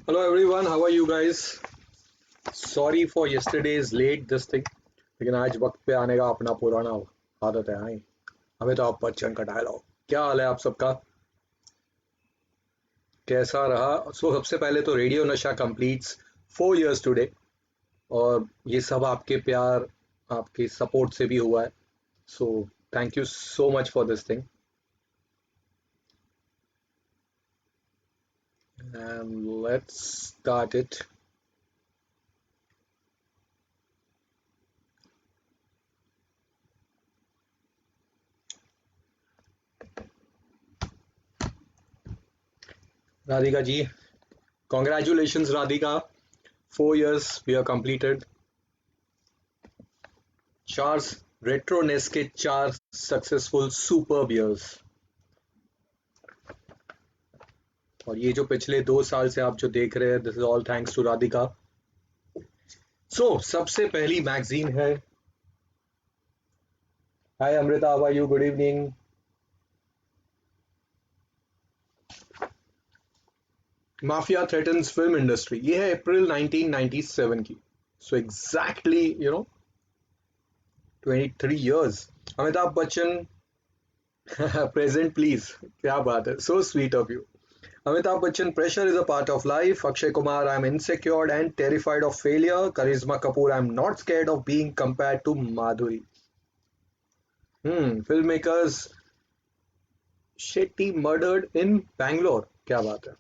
Hello everyone, how are you guys? Sorry for yesterday's late this thing, लेकिन आज वक्त पे आने का अपना पुराना आदत है। हाय हमें तो आप बच्चन का डायलॉग। क्या हाल है आप सबका? कैसा रहा? सबसे पहले तो रेडियो नशा कंप्लीट्स 4 years टुडे, और ये सब आपके प्यार, आपके सपोर्ट से भी हुआ है। So thank you so much for this thing and let's start it. Radhika ji, congratulations Radhika, 4 years we are completed। चार रेट्रोनेस के 4 सक्सेसफुल सुपर बियर्स, और ये जो पिछले 2 साल से आप जो देख रहे हैं, this is all thanks to Radhika. सबसे पहली मैगजीन है। Hi Amrita, how are you? Good evening. Mafia threatens film industry, ये है अप्रैल 1997 की। So exactly 23 years। Amitabh Bachchan present please. क्या बात है, so sweet of you. Amitabh Bachchan, pressure is a part of life. Akshay Kumar, I'm insecure and terrified of failure. Karisma Kapoor, I'm not scared of being compared to Madhuri. Filmmakers, Shetty murdered in Bangalore. क्या बात है।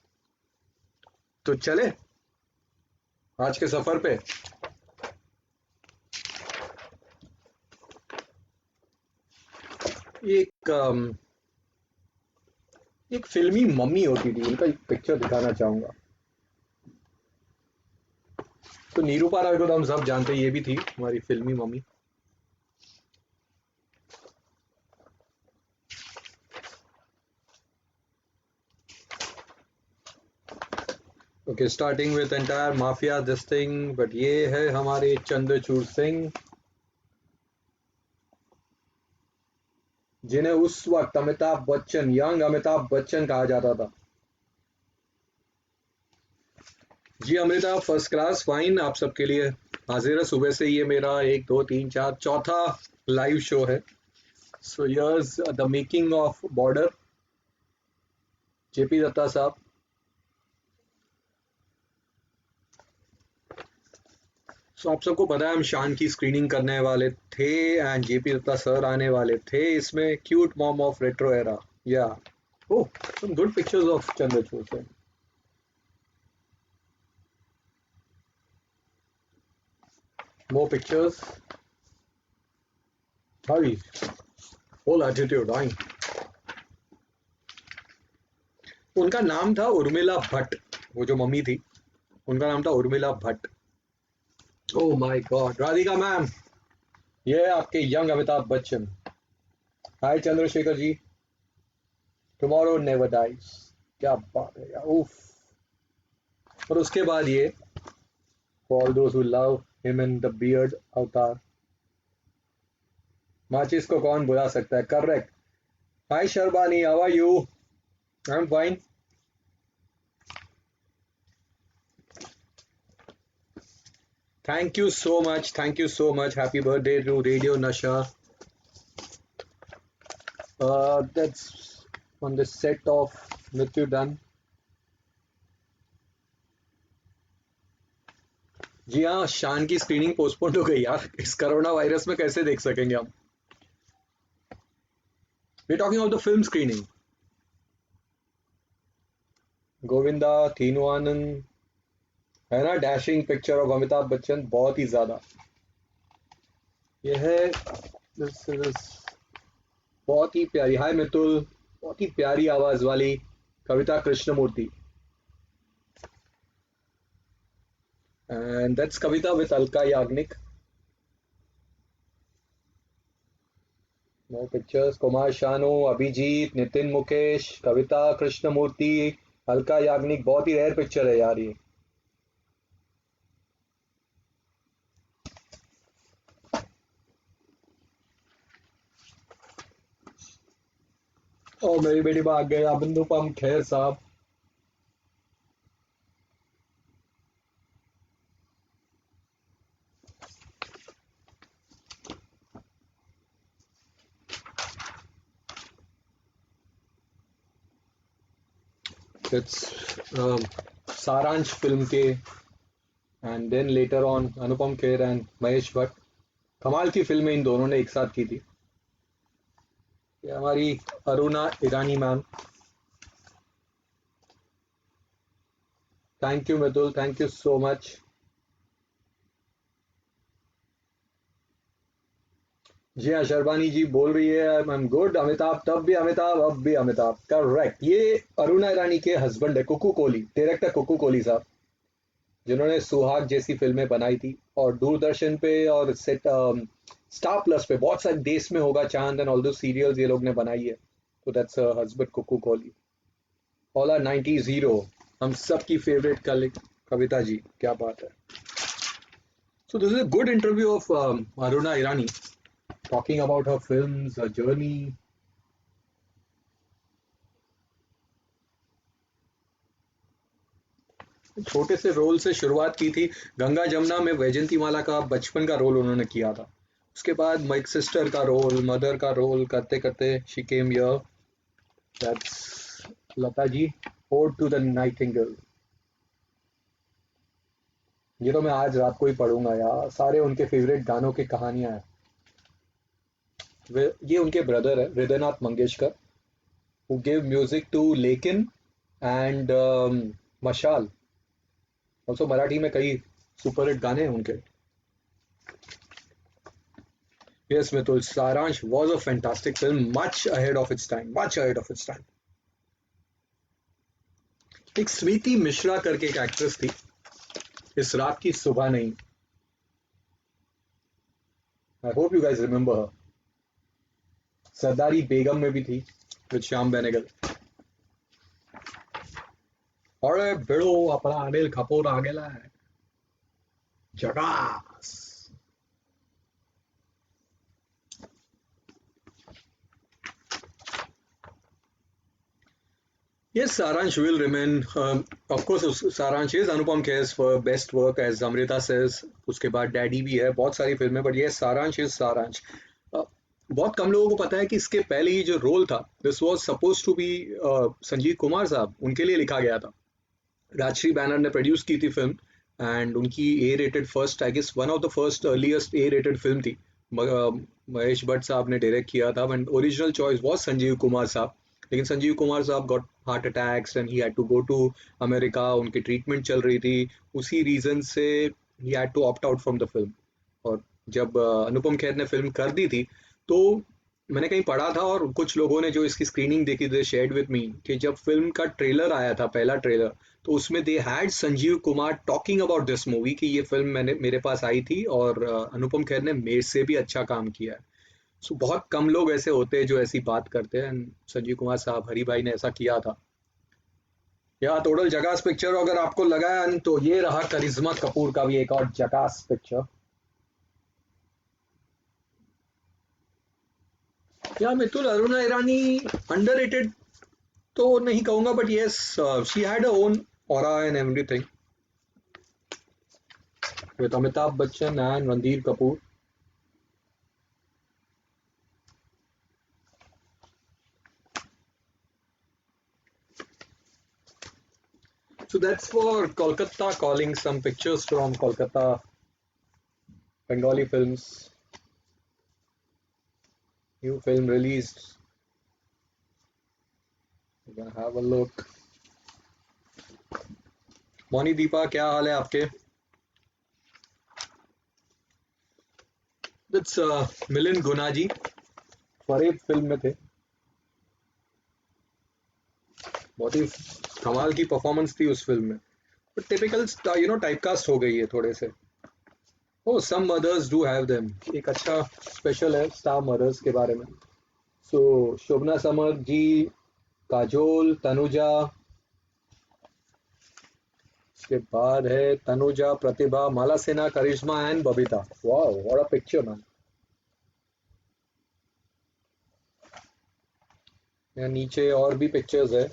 तो चले आज के सफर पे। एक एक फिल्मी मम्मी होती थी, उनका एक पिक्चर दिखाना चाहूंगा। तो निरूपा रॉय को तो हम सब जानते हैं, ये भी थी हमारी फिल्मी mummy. Okay, starting with entire mafia this thing, but ये है हमारे चंद्रचूड़ सिंह, जिन्हें उस वक्त अमिताभ बच्चन, यंग अमिताभ बच्चन कहा जाता था। जी अमृता, फर्स्ट क्लास फाइन, आप सबके लिए हाजिर है। सुबह से ये मेरा 1 2 3 4 चौथा लाइव शो है। So years the making of Border, JP Dutta साहब। सो आप सबको पता है हम शान की स्क्रीनिंग करने वाले थे, एंड जेपी दत्ता सर आने वाले थे इसमें। Cute mom of retro era, या oh, some good pictures of Chandrachur Singh. More pictures. Hi, whole attitude, I. उनका नाम था उर्मिला भट्ट, वो जो मम्मी थी, उनका नाम था Urmila Bhatt. Oh my god, Radhika ma'am, ये है आपके young Amitabh Bachchan. Hi Chandrashekhar ji, tomorrow never dies. क्या बात है यार, उफ। और उसके बाद ये, for all those who love him in the beard avatar, Maachis को कौन बुला सकता है, correct. Hi Sharbani, how are you? I am fine. Thank you so much. Happy birthday to Radio Nasha. That's on the set of Mrityu Dun. जी हाँ, शान की screening postpone हो गई यार, इस कोरोना वायरस में कैसे देख सकेंगे हम। We talking of the film screening. Govinda, Tinnu Anand, है ना, dashing picture of Amitabh Bachchan, बहुत ही ज्यादा। ये है, this is बहुत ही प्यारी। हाय मितुल, बहुत ही प्यारी आवाज वाली कविता Krishnamurthy, and that's Kavita with Alka Yagnik. More pictures. Kumar Shanu, Abhijit, Nitin Mukesh, कविता कृष्णमूर्ति, अलका याग्निक। बहुत ही रेयर पिक्चर है यार ये। ओ मेरी बेटी भाग गया, बिंदु पम खेर साहब। इट्स सारांश फिल्म के, and then later on Anupam Kher and Mahesh Bhatt. कमाल की फिल्में इन दोनों ने एक साथ की थी। ये हमारी Aruna Irani ma'am. Thank you Mitul, thank you so much. जी हाँ, शर्बानी जी बोल रही है आई एम गुड। अमिताभ तब भी अमिताभ, अब भी अमिताभ, करेक्ट। ये अरुणा ईरानी के हस्बैंड है, कुकू कोहली, डायरेक्टर कुकू कोहली साहब, जिन्होंने सुहाग जैसी फिल्में बनाई थी और दूरदर्शन पे और सेट स्टार प्लस पे बहुत सारे, देश में होगा चांद एंड ऑल दो सीरियल्स ये लोग ने बनाई है। तो that's husband Kuku Kohli. All are 90s hero, हम सबकी फेवरेट कविता जी, क्या बात है। So this is a good interview of Aruna Irani talking about her films, her journey. छोटे से रोल से शुरुआत की थी। गंगा जमुना में वैजंती माला का बचपन का रोल उन्होंने किया था। उसके बाद माइक सिस्टर का रोल, मदर का रोल करते करते she came here. That's Lata ji, ode to the nightingale. ये तो मैं आज रात को ही पढ़ूंगा यार, सारे उनके फेवरेट गानों की कहानियां हैं। ये उनके ब्रदर है Hridaynath Mangeshkar, who gave music to लेकिन एंड मशाल। ऑल्सो मराठी में कई सुपर हिट गाने हैं उनके। Yes, Mitul, Saransh was a fantastic film, much ahead of its time, much ahead of its time. एक स्वीति मिश्रा करके एक एक्ट्रेस थी, इस रात की सुबह नहीं। I hope you guys remember her. Sardari Begum में भी थी विद श्याम बेनेगल। अरे बेड़ो अपना अनिल कपूर आ गेला है, जगास। Yes, Saransh will remain. Of course, Saransh is Anupam Kher's for best work as Amrita says. उसके बाद डैडी भी है, बहुत सारी फिल्में, बट ये सारांश इज सारांश। बहुत कम लोगों को पता है कि इसके पहले ही जो रोल था, this was suppose to be Sanjeev Kumar sahab, उनके लिए लिखा गया था। राजश्री बैनर ने प्रोड्यूस की थी फिल्म, एंड उनकी A rated first, I guess one of the first earliest A rated film थी। महेश भट्ट साहब ने डायरेक्ट किया था, and original choice was Sanjeev Kumar sahab. लेकिन Sanjeev Kumar sahab got heart attacks and he had to go to America, उनकी treatment चल रही थी, उसी रीजन से ही had to opt out from the film. और जब अनुपम खेर ने फिल्म कर दी थी, तो मैंने कहीं पढ़ा था और कुछ लोगों ने जो इसकी स्क्रीनिंग देखी थी शेयर्ड विद मी, कि जब फिल्म का ट्रेलर आया था, पहला ट्रेलर, तो उसमें they had Sanjeev Kumar talking about this movie कि ये फिल्म मेरे पास आई थी और अनुपम खेर ने मेरे से भी अच्छा काम किया है। सो बहुत कम लोग ऐसे होते हैं जो ऐसी बात करते हैं, एंड संजीव कुमार साहब, हरी भाई ने ऐसा किया था। या टोटल जगास पिक्चर अगर आपको लगा है, तो ये रहा करिश्मा कपूर का भी एक और जगास पिक्चर। या मितुल, अरुणा ईरानी अंडररेटेड तो नहीं कहूंगा, but yes, she had a own aura and everything with Amitabh Bachchan and Randhir Kapoor. So that's for Kolkata, calling some pictures from Kolkata, Bengali films. New film released. We're gonna have a look. Moni Deepa, क्या हाल है आपके? That's Milind गुना जी, फरेब film में थे। बहुत ही कमाल की परफॉर्मेंस थी उस फिल्म में, बट टिपिकल टाइपकास्ट हो गई है थोड़े से। Oh, some mothers do have them. एक अच्छा स्पेशल है स्टार मदर्स के बारे में। सो शोभना समर जी, काजोल, तनुजा, उसके बाद है Tanuja, Pratibha, Mala Sena, Karisma and Babita. Wow, what a picture man. यहाँ नीचे और भी पिक्चर्स है।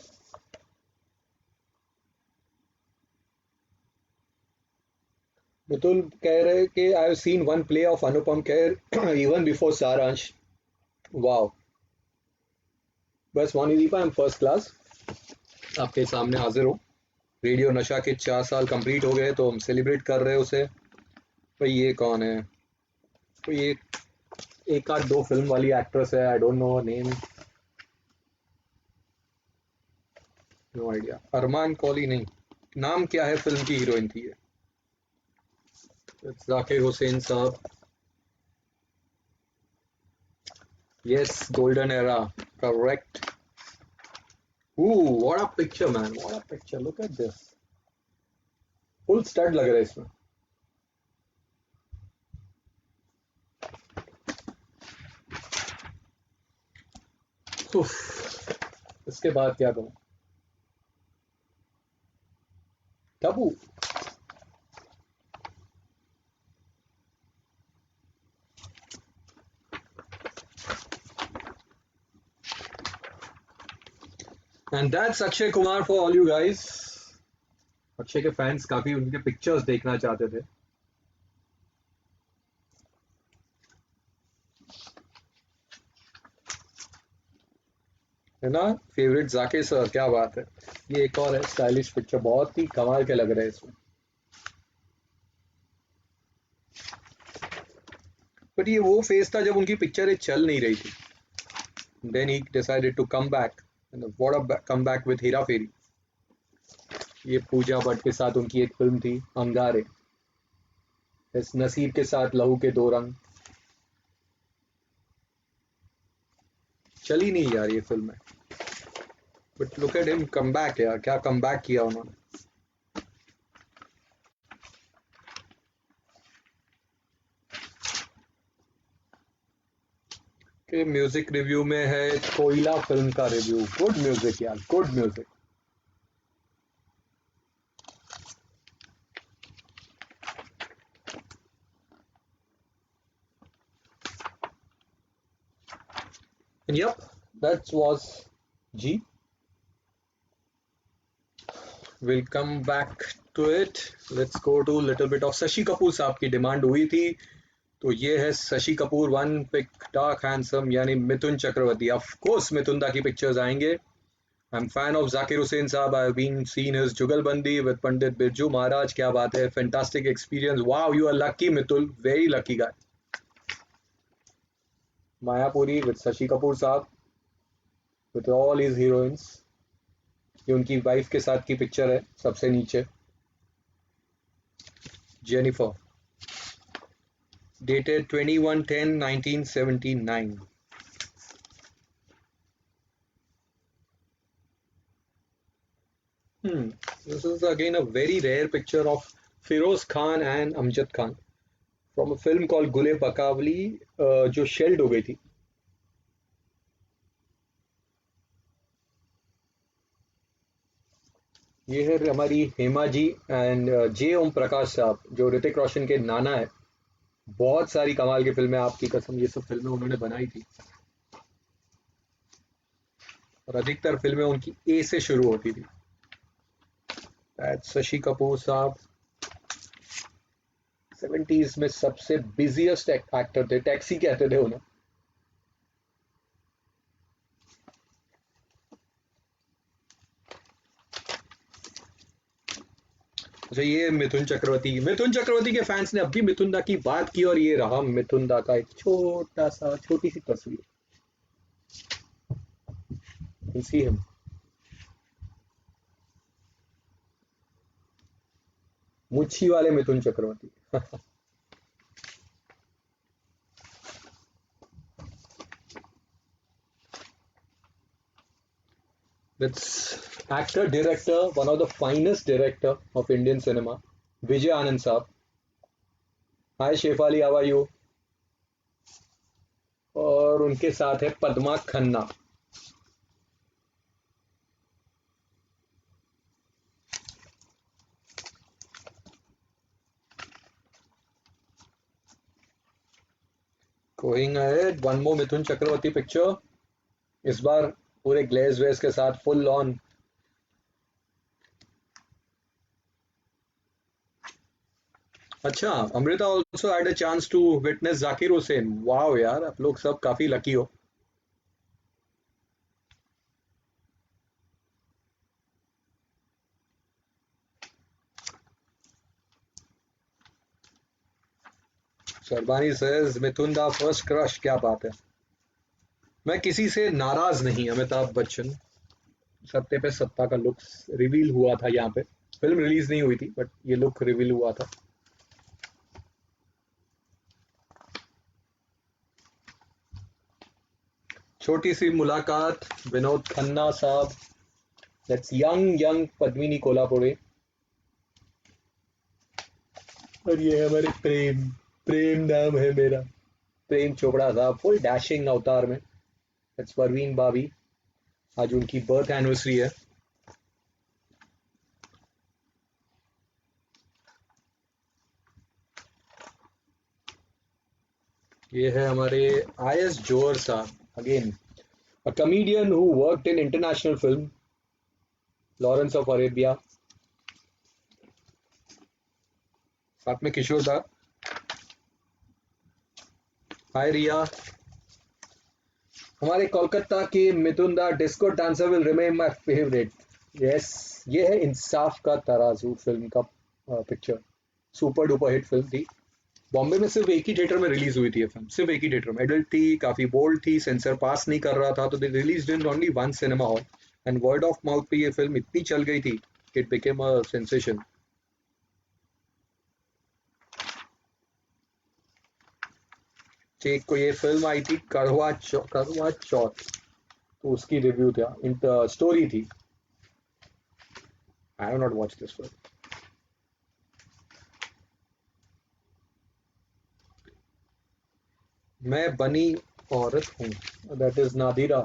मितुल कह रहे कि I have seen one play of Anupam Kher even before Saransh. Wow, बस Moni Deepa, I am first class. आपके सामने हाजिर हो। रेडियो नशा के 4 साल कंप्लीट हो गए तो हम सेलिब्रेट कर रहे हैं उसे। भाई ये कौन है? तो ये एक आध दो फिल्म वाली एक्ट्रेस है, I don't know name, no idea. Armaan Kohli नहीं, नाम क्या है फिल्म की हीरोइन थी ये? जाकिर हुसैन साहब। Yes, golden era, correct. What a picture man, what a picture, look at this, full stud लग रहा है इसमें। उफ, इसके बाद क्या कहूँ? Tabu. And that's Akshay Kumar for all you guys. Akshay के फैंस काफी उनके पिक्चर्स देखना चाहते थे। है ना? फेवरेट जाकिर सर, क्या बात है। ये एक और है स्टाइलिश पिक्चर, बहुत ही कमाल के लग रहे हैं इसमें। बट ये वो फेज था जब उनकी पिक्चरें चल नहीं रही थी। Then he decided to come back, and what a come back with Hera Pheri. ये पूजा भट्ट के साथ उनकी एक फिल्म थी अंगारे, इस नसीब के साथ लहू के दो रंग। चली नहीं यार ये फिल्म है, but look at him come back यार, क्या कम बैक किया उन्होंने। के म्यूजिक रिव्यू में है कोयला फिल्म का रिव्यू। गुड म्यूजिक यार, good music. Yep, that was G. We'll come back to it. Let's go to little bit of Shashi Kapoor sahab की डिमांड हुई थी, तो ये है Shashi Kapoor one pick dark handsome यानी मिथुन चक्रवर्ती। ऑफ कोर्स मिथुन दा की पिक्चर्स आएंगे। I'm fan of Zakir Hussain साहब। I've been seen his जुगलबंदी with पंडित बिरजू महाराज। क्या बात है, fantastic experience. Wow, you are lucky Mitul, very lucky guy. Mayapuri with Shashi Kapoor साहब with all his heroines। ये उनकी वाइफ के साथ की पिक्चर है सबसे नीचे, Jennifer. Dated 21/10/1979। This is again a very rare picture of Firoz Khan and Amjad Khan from a film called गुले बकावली, जो शेल्ड हो गई थी। ये है हमारी हेमा जी एंड जे ओम प्रकाश साहब, जो ऋतिक रोशन के नाना है। बहुत सारी कमाल की फिल्में, आपकी कसम ये सब फिल्में उन्होंने बनाई थी, और अधिकतर फिल्में उनकी ए से शुरू होती थी। शशि कपूर साहब 70s में सबसे बिजिएस्ट एक्टर थे, टैक्सी कहते थे उन्हें। अच्छा, ये मिथुन चक्रवर्ती। मिथुन चक्रवर्ती के फैंस ने अब भी मिथुन दा की बात की, और ये रहा मिथुन दा का एक छोटी सी तस्वीर। सी हिम, मुच्छी वाले Mithun Chakraborty. That's actor director, one of the finest director of Indian cinema, Vijay Anand साहब। Hi Shefali, how are you? और उनके साथ है Padma Khanna. Going ahead, one more Mithun Chakraborty picture, इस बार पूरे ग्लेज वेस के साथ फुल ऑन। अच्छा, Amrita also had a chance to witness Zakir Hussain. Wow यार, आप लोग सब काफी लकी हो। सरबानी says मिथुन दा फर्स्ट क्रश, क्या बात है। मैं किसी से नाराज नहीं, अमिताभ बच्चन। सत्ते पे सत्ता का लुक रिवील हुआ था यहाँ पे। फिल्म रिलीज नहीं हुई थी बट ये लुक रिवील हुआ था। छोटी सी मुलाकात, विनोद खन्ना साहब। That's young Padmini Kolhapuri. और ये है हमारे प्रेम। प्रेम नाम है मेरा। प्रेम चोपड़ा साहब फुल डैशिंग अवतार में। दैट्स परवीन बाबी। आज उनकी बर्थ एनिवर्सरी है। ये है हमारे IS जोहर साहब। Again a comedian who worked in international film, Lawrence of Arabia. साथ में किशोर दा। हाय रिया। हमारे कोलकाता के मिथुन दा disco dancer will remain my favourite. Yes, ये है इंसाफ का तराजू फिल्म का picture. Super duper hit film थी। बॉम्बे में सिर्फ एक ही थिएटर में रिलीज हुई थी ये फिल्म, सिर्फ एक ही थिएटर में। एडल्ट थी, काफी बोल्ड थी, सेंसर पास नहीं कर रहा था, तो they release in only one cinema hall. And word of mouth पे ये फिल्म इतनी चल गई थी, इट बिकेम अ सेंसेशन। एक को ये फिल्म आई थी करवा चौथ, तो उसकी रिव्यू था, स्टोरी थी। I have not watch this film. मैं बनी औरत हूँ, दैट इज नादिरा।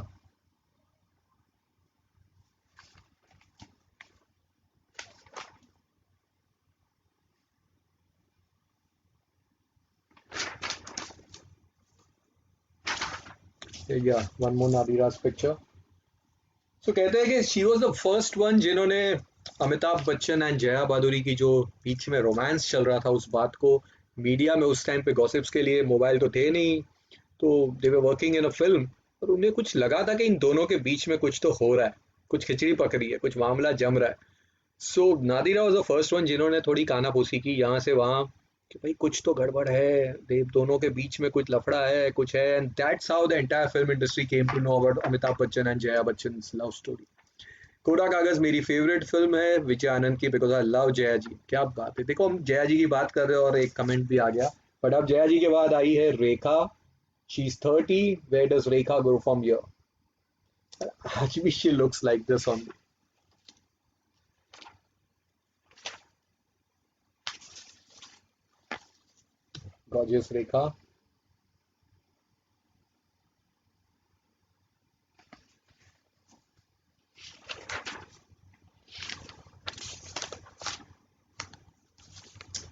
या वन मोर नादिरा's पिक्चर। सो कहते हैं कि she was the first one जिन्होंने अमिताभ बच्चन एंड जया बहादुरी की जो बीच में रोमांस चल रहा था, उस बात को मीडिया में, उस टाइम पे गॉसिप्स के लिए मोबाइल तो थे नहीं, तो दे were working in a film, और उन्हें कुछ लगा था कि इन दोनों के बीच में कुछ तो हो रहा है, कुछ खिचड़ी पक रही है, कुछ मामला जम रहा है। So Nadira was the first one जिन्होंने थोड़ी कानाफूसी की यहाँ से वहाँ, कि भाई कुछ तो गड़बड़ है, दे दोनों के बीच में कुछ लफड़ा है, कुछ है। And that's how the entire film industry came to know about Amitabh Bachchan and Jaya Bachchan love story. Kora Kagaz मेरी फेवरेट फिल्म है विजय आनंद की, because I love Jaya ji. क्या बात है, देखो हम जया जी की बात कर रहे हो और एक कमेंट भी आ गया। बट अब जया जी के बाद आई है Rekha. She is 30, where does Rekha go from here. आज भी she looks like this only. Gorgeous Rekha.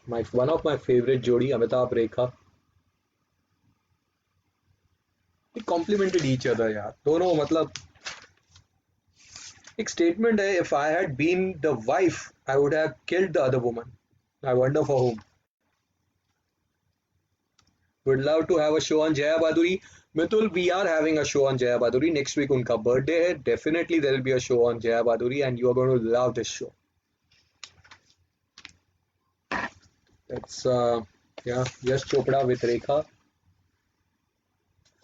My one of my favorite जोड़ी Amitabh Rekha. Complemented each other यार, दोनों मतलब एक स्टेटमेंट है, if I had been the wife I would have killed the other woman. I wonder for whom. Would love to have a show on Jaya Baduri. Mitul, we are having a show on Jaya Baduri. Next week उनका birthday है. Definitely there will be a show on Jaya Baduri and you are going to love this show. That's yeah, Yash Chopra with Rekha.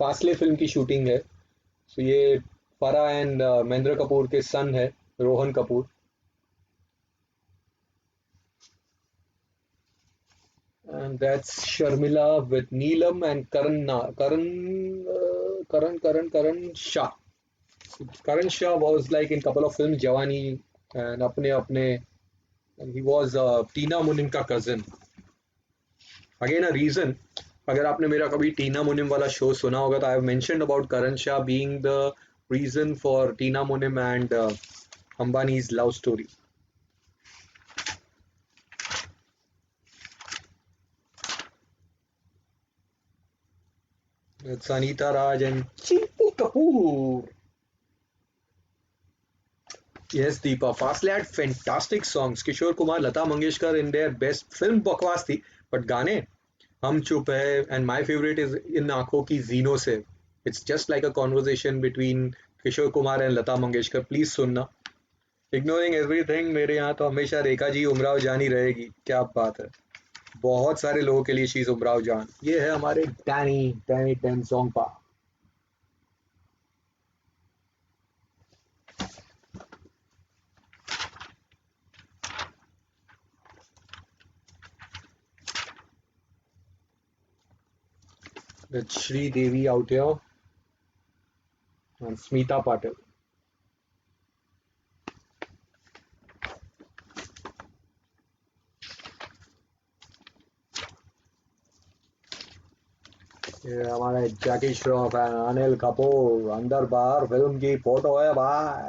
फासले film की shooting है। So ये फरा and Mahendra Kapoor के सन है, Rohan Kapoor. And that's Sharmila with Neelam and Karan Shah. Karan Shah was like in couple of films, Jawani and Apne Apne, and he was Tina Munim का cousin. Again a reason, अगर आपने मेरा कभी टीना मुनिम वाला शो सुना होगा तो I have mentioned about Karan Shah being the reason for Tina Munim and Ambani's love story. It's Anita Raj and Chimpu Kapoor. Yes, Deepa. Fastly had fantastic songs. Kishore Kumar, Lata Mangeshkar in their best. Film बकवास थी, but गाने हम चुप है, and my favorite is इन आंखों की जीनों से. It's just like a conversation between Kishore Kumar and Lata Mangeshkar. Please सुनना. Ignoring everything, मेरे यहाँ तो हमेशा रेखा जी उमराव जानी रहेगी. क्या बात है. बहुत सारे लोगों के लिए शी इज उमराव जान। ये है हमारे Danny Danny Denzongpa. With Shri Devi out here and Smita Patil. ये हमारे जैकी श्रॉफ है, अनिल कपूर, अंदर बाहर फिल्म की फोटो है भाई।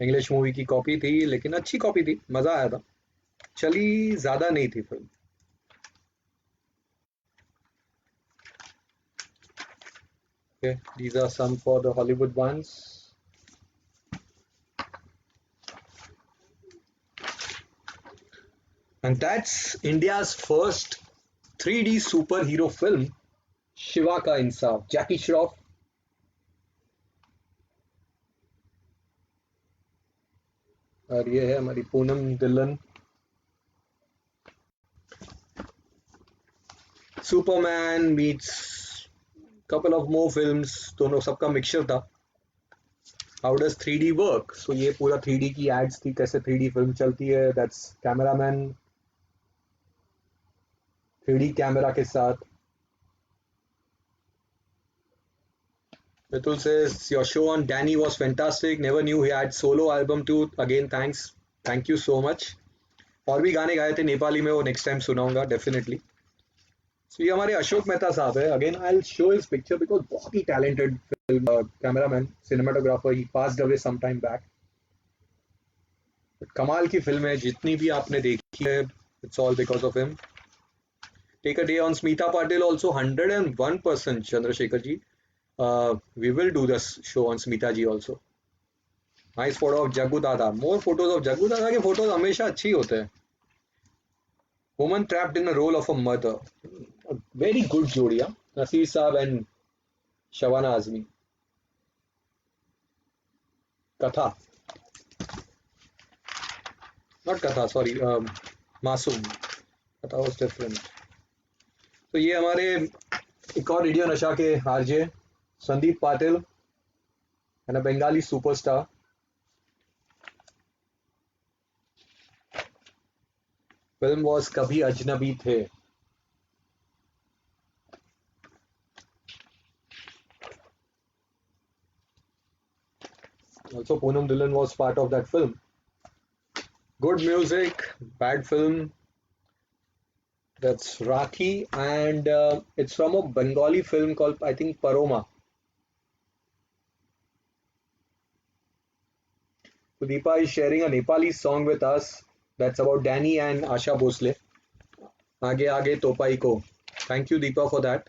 इंग्लिश मूवी की कॉपी थी लेकिन अच्छी कॉपी थी, मजा आया था। चली ज्यादा नहीं थी film. Okay, these are some for the Hollywood ones. And that's India's first 3D superhero film, Shiva Ka Insaf, Jackie Shroff. और ये है हमारी Poonam Dhillon. Superman meets couple of more films, दोनों सबका मिक्सचर था। How does 3D work? सो ये पूरा 3D की एड्स थी, कैसे 3D फिल्म चलती है। दैट्स कैमरामैन 3D कैमरा के साथ। Mitul says your show on Danny was fantastic. Never knew he had solo album too. Again, thanks. Thank you so much. और भी गाने गाए थे नेपाली में, वो नेक्स्ट टाइम सुनाऊंगा डेफिनेटली। सो ये हमारे अशोक मेहता साहब है। Again I will show his picture because बहुत ही talented film cameraman, cinematographer. He passed away some time back. कमाल की फिल्म है, जितनी भी आपने देखी है, it's all because of him. Take a day on Smita Patil also 101% Chandrashekhar ji. We will do this show on Smita ji also. Nice photo of Jaggu Dada. More photos of Jaggu Dada के photos हमेशा अच्छी होते हैं। Woman trapped in a role of a mother. A very good जोड़ी, हाँ? Nasir साहब and Shabana Azmi. कथा, not कथा, sorry, मासूम। कथा was different. तो ये हमारे एक और रेडियो नशा के RJ Sandeep Patil and a Bengali superstar. Film was कभी अजनबी थे। Also Poonam Dhillon was part of that film. Good music, bad film. That's Rakhi, and it's from a Bengali film called, I think, Paroma. Sudeepa is sharing a Nepali song with us that's about Danny and Asha Bhosle. Aage Aage Topai Ko. Thank you, Deepa, for that.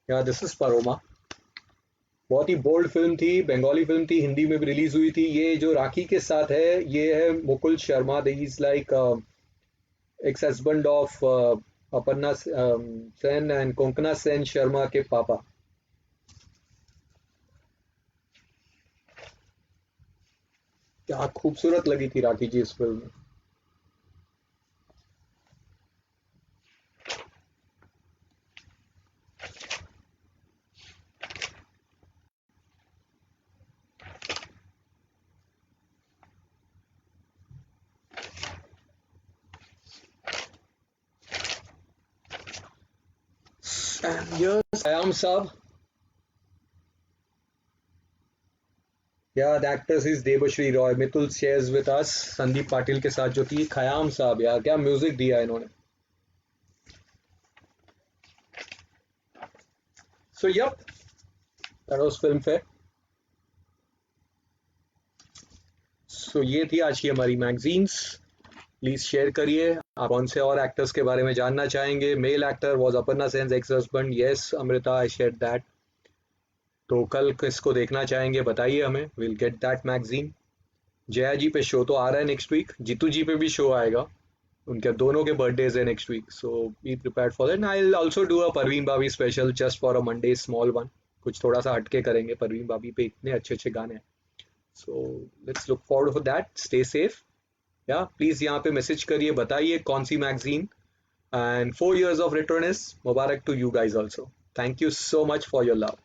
Yeah, this is Paroma. बहुत ही bold film थी, Bengali film थी, हिंदी में भी release हुई थी। ये जो राखी के साथ है, ये है Mukul Sharma. They is like ex husband of Aparna Sen and Konkona Sen Sharma के पापा। क्या खूबसूरत लगी थी राखी जी इस फिल्म में। And here's Khayyam Saab. Yeah, the actress is Debashri Roy. Mitul shares with us Sandeep Patil के साथ जो थी खयाम साहब। यार क्या म्यूजिक दिया इन्होंने। So yep, that was film fair. So ये थी आज की हमारी मैगजीन्स। प्लीज शेयर करिए आप कौन से और एक्टर्स के बारे में जानना चाहेंगे। Male actor was Aparna Sen's ex husband. Yes Amrita, I share that. तो कल किसको देखना चाहेंगे बताइए हमें, will get that magazine. Jaya ji पे शो तो आ रहा है नेक्स्ट वीक, जीतू जी पे भी शो आएगा। उनके दोनों के बर्थडेज है next week, so be prepared for that. I will also do a Parveen Babi special just for a Monday small one. कुछ थोड़ा सा हटके करेंगे, परवीन बाबी पे इतने अच्छे अच्छे गाने हैं। So let's look forward for that. Stay safe. या प्लीज यहाँ पे मैसेज करिए, बताइए कौन सी magazine. And 4 years of returnness, मुबारक to you guys also. Thank you so much for your love.